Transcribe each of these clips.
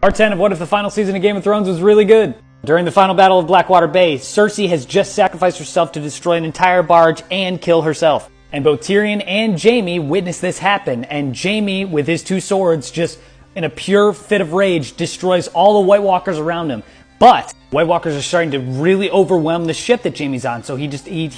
Part 10 of What If the Final Season of Game of Thrones was really good. During the final battle of Blackwater Bay, Cersei has just sacrificed herself to destroy an entire barge and kill herself. And both Tyrion and Jaime witness this happen, and Jaime, with his two swords, just in a pure fit of rage, destroys all the White Walkers around him. But White Walkers are starting to really overwhelm the ship that Jaime's on, so he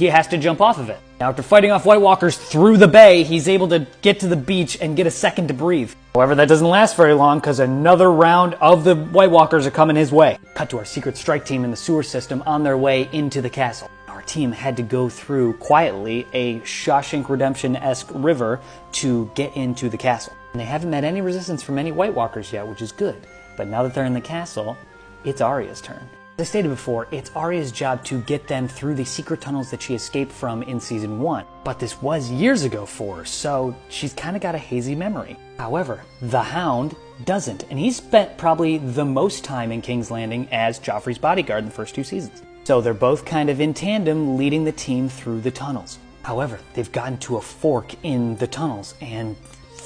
has to jump off of it. Now, after fighting off White Walkers through the bay, he's able to get to the beach and get a second to breathe. However, that doesn't last very long because another round of the White Walkers are coming his way. Cut to our secret strike team in the sewer system on their way into the castle. Our team had to go through, quietly, a Shawshank Redemption-esque river to get into the castle. And they haven't met any resistance from any White Walkers yet, which is good. But now that they're in the castle, it's Arya's turn. As I stated before, it's Arya's job to get them through the secret tunnels that she escaped from in Season 1. But this was years ago for her, so she's kind of got a hazy memory. However, the Hound doesn't, and he's spent probably the most time in King's Landing as Joffrey's bodyguard in the first 2 seasons. So they're both kind of in tandem leading the team through the tunnels. However, they've gotten to a fork in the tunnels, and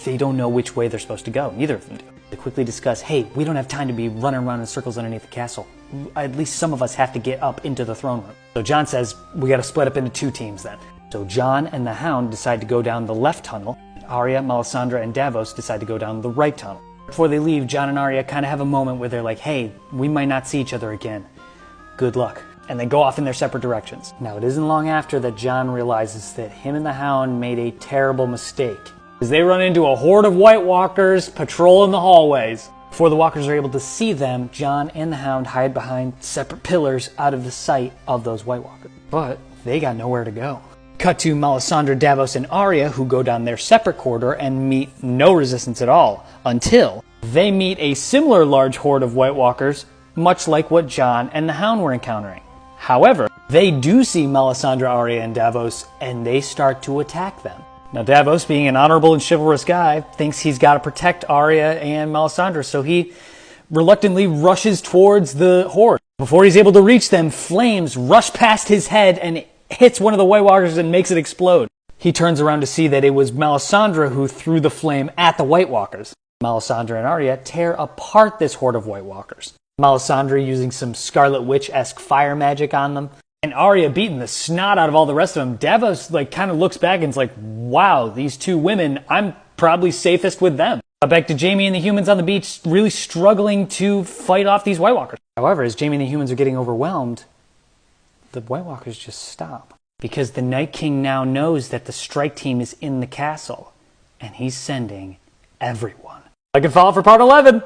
they don't know which way they're supposed to go. Neither of them do. They quickly discuss, hey, we don't have time to be running around in circles underneath the castle. At least some of us have to get up into the throne room. So Jon says, we gotta split up into 2 teams then. So Jon and the Hound decide to go down the left tunnel, and Arya, Melisandre, and Davos decide to go down the right tunnel. Before they leave, Jon and Arya kind of have a moment where they're like, hey, we might not see each other again. Good luck. And they go off in their separate directions. Now, it isn't long after that Jon realizes that him and the Hound made a terrible mistake, as they run into a horde of White Walkers patrolling the hallways. Before the Walkers are able to see them, Jon and the Hound hide behind separate pillars out of the sight of those White Walkers. But they got nowhere to go. Cut to Melisandre, Davos, and Arya, who go down their separate corridor and meet no resistance at all, until they meet a similar large horde of White Walkers, much like what Jon and the Hound were encountering. However, they do see Melisandre, Arya, and Davos, and they start to attack them. Now, Davos, being an honorable and chivalrous guy, thinks he's got to protect Arya and Melisandre, so he reluctantly rushes towards the horde. Before he's able to reach them, flames rush past his head and hits one of the White Walkers and makes it explode. He turns around to see that it was Melisandre who threw the flame at the White Walkers. Melisandre and Arya tear apart this horde of White Walkers. Melisandre using some Scarlet Witch-esque fire magic on them, and Arya beating the snot out of all the rest of them. Davos kind of looks back and is like, wow, these 2 women, I'm probably safest with them. Back to Jaime and the humans on the beach, really struggling to fight off these White Walkers. However, as Jaime and the humans are getting overwhelmed, the White Walkers just stop. Because the Night King now knows that the strike team is in the castle, and he's sending everyone. Like and follow for part 11!